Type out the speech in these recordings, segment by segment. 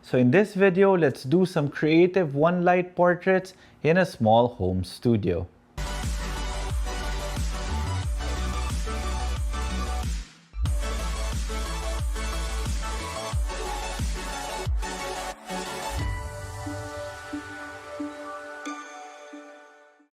So in this video, let's do some creative one light portraits in a small home studio.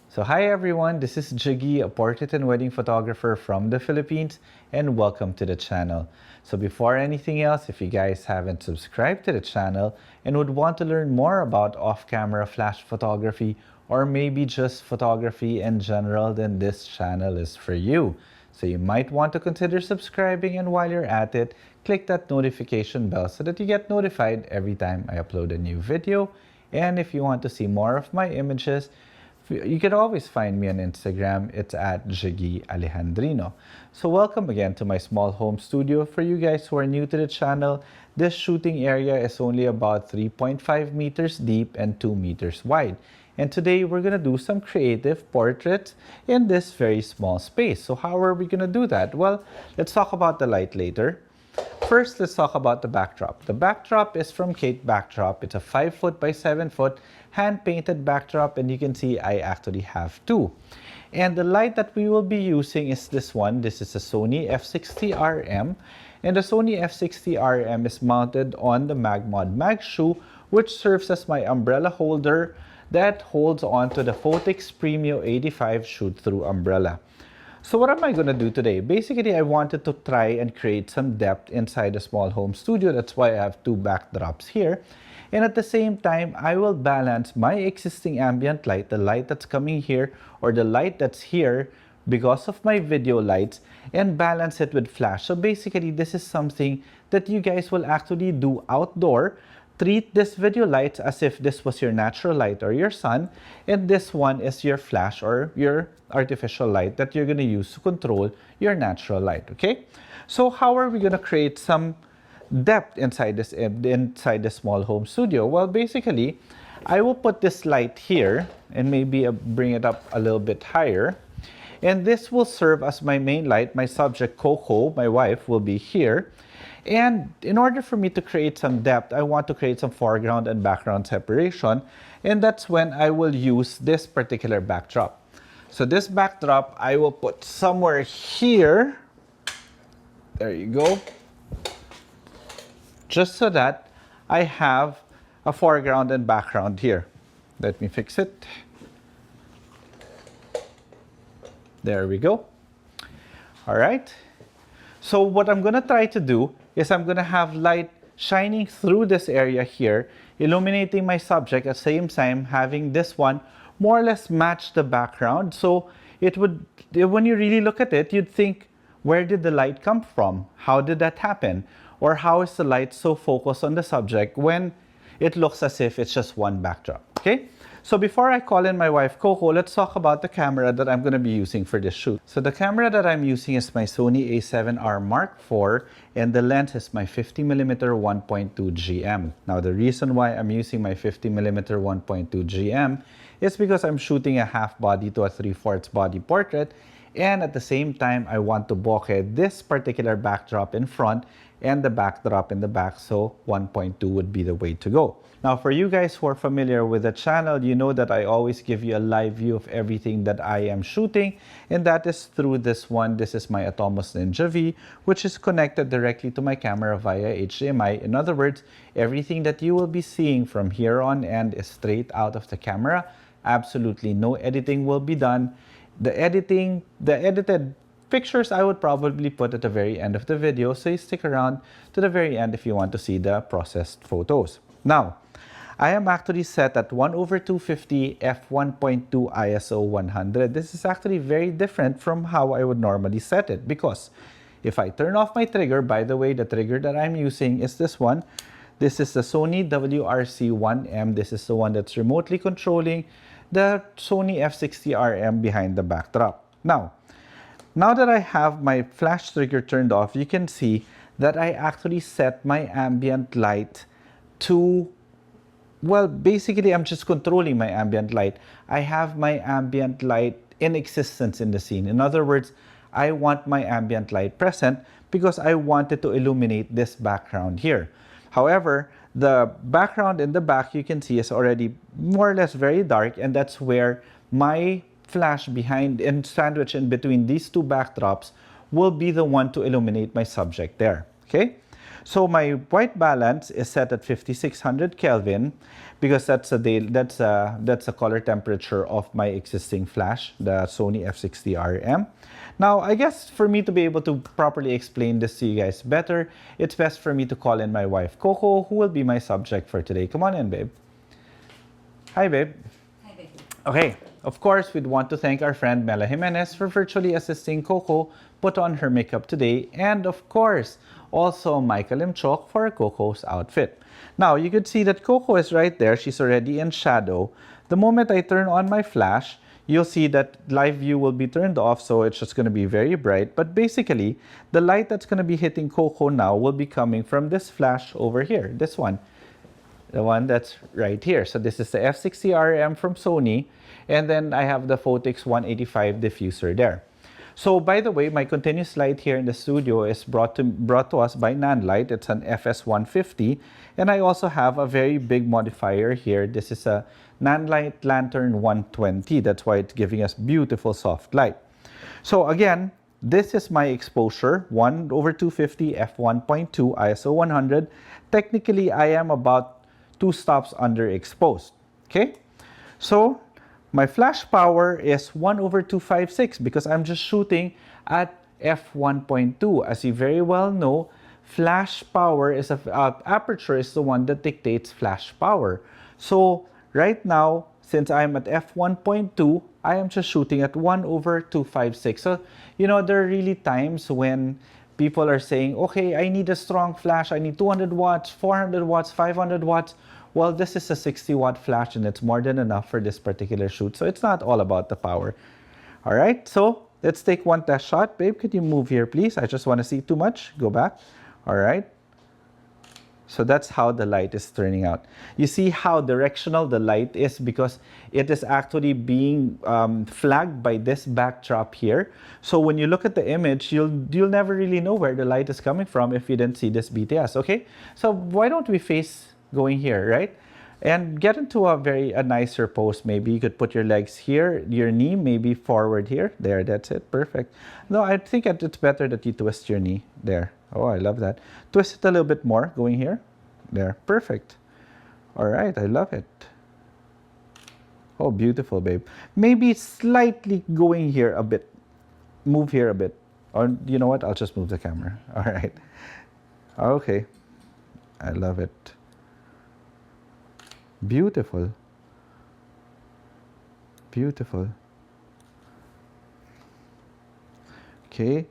So hi everyone, this is Jiggie, a portrait and wedding photographer from the Philippines, and welcome to the channel. So before anything else, if you guys haven't subscribed to the channel and would want to learn more about off-camera flash photography or maybe just photography in general, then this channel is for you. So you might want to consider subscribing, and while you're at it, click that notification bell so that you get notified every time I upload a new video. And if you want to see more of my images, you can always find me on Instagram. It's at Jiggie Alejandrino. So welcome again to my small home studio. For you guys who are new to the channel, this shooting area is only about 3.5 meters deep and 2 meters wide. And today we're going to do some creative portraits in this very small space. So how are we going to do that? Well, let's talk about the light later. First, let's talk about the backdrop. The backdrop is from Kate Backdrop. It's a 5 foot by 7 foot hand-painted backdrop, and you can see I actually have two. And the light that we will be using is this one. This is a Sony f60RM, and the Sony f60RM is mounted on the Magmod Mag Shoe, which serves as my umbrella holder that holds onto the Photix Premio 85 shoot-through umbrella. So what am I going to do today? Basically, I wanted to try and create some depth inside a small home studio. That's why I have two backdrops here. And at the same time, I will balance my existing ambient light, the light that's coming here, or the light that's here because of my video lights, and balance it with flash. So basically, this is something that you guys will actually do outdoor. Treat this video lights as if this was your natural light or your sun, and this one is your flash or your artificial light that you're going to use to control your natural light. Okay, so how are we going to create some depth inside this small home studio? Well, basically, I will put this light here and maybe bring it up a little bit higher, and this will serve as my main light. My subject Coco, my wife, will be here. And in order for me to create some depth, I want to create some foreground and background separation, and that's when I will use this particular backdrop. So this backdrop I will put somewhere here. There you go. Just so that I have a foreground and background here. Let me fix it. There we go. All right. So what I'm going to try to do is I'm going to have light shining through this area here, illuminating my subject, at the same time having this one more or less match the background. So it would, when you really look at it, you'd think, where did the light come from? How did that happen? Or how is the light so focused on the subject when it looks as if it's just one backdrop? Okay? So before I call in my wife Coco, let's talk about the camera that I'm going to be using for this shoot. So the camera that I'm using is my Sony a7R Mark IV, and the lens is my 50mm 1.2 GM. Now the reason why I'm using my 50mm 1.2 GM is because I'm shooting a half body to a 3/4 body portrait, and at the same time I want to bokeh this particular backdrop in front and the backdrop in the back, so 1.2 would be the way to go. Now for you guys who are familiar with the channel, you know that I always give you a live view of everything that I am shooting, and that is through this one. This is my Atomos Ninja V, which is connected directly to my camera via HDMI. In other words, everything that you will be seeing from here on end is straight out of the camera. Absolutely no editing will be done. The edited pictures I would probably put at the very end of the video, so you stick around to the very end if you want to see the processed photos. Now, I am actually set at 1/250 f1.2 ISO 100. This is actually very different from how I would normally set it, because if I turn off my trigger, by the way, the trigger that I'm using is this one. This is the Sony WRC1M. This is the one that's remotely controlling the Sony f60RM behind the backdrop. Now that I have my flash trigger turned off, you can see that I actually set my ambient light to, well, basically I'm just controlling my ambient light. I have my ambient light in existence in the scene. In other words, I want my ambient light present because I wanted to illuminate this background here. However, The background in the back, you can see, is already more or less very dark, and that's where my flash behind and sandwich in between these two backdrops will be the one to illuminate my subject there. Okay, so my white balance is set at 5600 Kelvin because that's a color temperature of my existing flash, the Sony f60RM. Now, I guess for me to be able to properly explain this to you guys better, it's best for me to call in my wife, Coco, who will be my subject for today. Come on in, babe. Hi, babe. Hi, babe. Okay, of course, we'd want to thank our friend Mela Jimenez for virtually assisting Coco put on her makeup today, and of course, also Michael Imchok for Coco's outfit. Now, you could see that Coco is right there. She's already in shadow. The moment I turn on my flash, you'll see that live view will be turned off, so it's just going to be very bright. But basically, the light that's going to be hitting Coco now will be coming from this flash over here, this one. The one that's right here. So this is the f60RM from Sony, and then I have the Photix 185 diffuser there. So by the way, my continuous light here in the studio is brought to us by Nanlite. It's an FS150, and I also have a very big modifier here. This is a Nanlite Lantern 120. That's why it's giving us beautiful soft light. So again, this is my exposure, 1/250 f1.2 ISO 100. Technically, I am about 2 stops underexposed. Okay, so my flash power is 1/256 because I'm just shooting at f1.2. As you very well know, flash power is aperture is the one that dictates flash power. So right now, since I'm at f1.2, I am just shooting at 1/256. So, you know, there are really times when people are saying, okay, I need a strong flash. I need 200 watts, 400 watts, 500 watts. Well, this is a 60-watt flash, and it's more than enough for this particular shoot. So it's not all about the power. All right, so let's take one test shot. Babe, could you move here, please? I just want to see too much. Go back. All right. So that's how the light is turning out. You see how directional the light is because it is actually being flagged by this backdrop here. So when you look at the image, you'll never really know where the light is coming from if you didn't see this BTS. Okay, so why don't we face going here, right? And get into a nicer pose. Maybe you could put your legs here, your knee maybe forward here. There, that's it, perfect. No, I think it's better that you twist your knee there. Oh, I love that. Twist it a little bit more, going here. There, perfect. All right, I love it. Oh, beautiful, babe. Maybe slightly going here a bit. Move here a bit. Or you know what? I'll just move the camera. All right. Okay. I love it. Beautiful. Beautiful. Okay.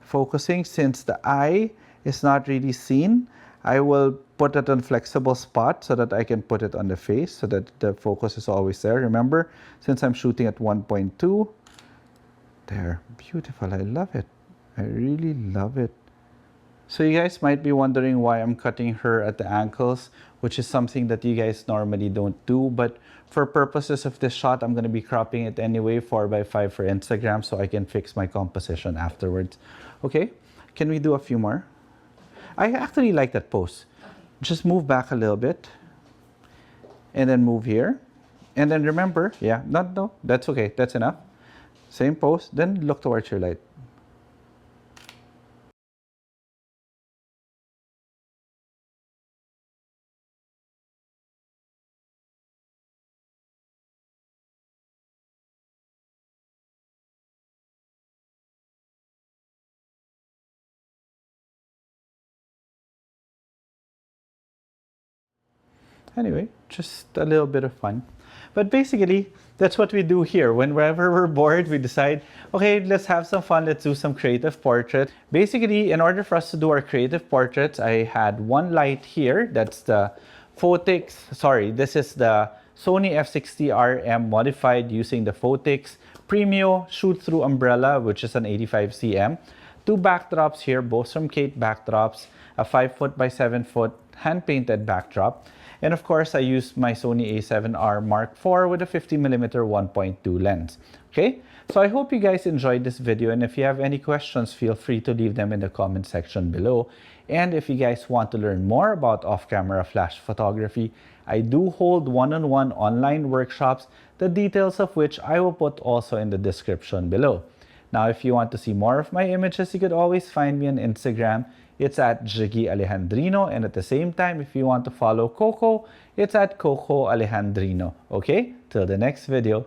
Focusing, since the eye is not really seen, I will put it on flexible spot so that I can put it on the face so that the focus is always there. Remember, since I'm shooting at 1.2, there, beautiful. I love it. I really love it. So you guys might be wondering why I'm cutting her at the ankles, which is something that you guys normally don't do. But for purposes of this shot, I'm going to be cropping it anyway, 4x5 for Instagram, so I can fix my composition afterwards. Okay, can we do a few more? I actually like that pose. Just move back a little bit. And then move here. And then remember, yeah, no, that's okay. That's enough. Same pose, then look towards your light. Anyway, just a little bit of fun. But basically, that's what we do here. Whenever we're bored, we decide, okay, let's have some fun. Let's do some creative portrait. Basically, in order for us to do our creative portraits, I had one light here. That's the this is the Sony f60RM modified using the Photix Premio shoot-through umbrella, which is an 85 cm. Two backdrops here, both from Kate backdrops, a 5 by 7 hand-painted backdrop. And of course, I used my Sony a7R Mark IV with a 50mm 1.2 lens. Okay, so I hope you guys enjoyed this video, and if you have any questions, feel free to leave them in the comment section below. And if you guys want to learn more about off-camera flash photography, I do hold one-on-one online workshops, the details of which I will put also in the description below. Now, if you want to see more of my images, you could always find me on Instagram. It's at Jiggie Alejandrino. And at the same time, if you want to follow Coco, it's at Coco Alejandrino. Okay? Till the next video.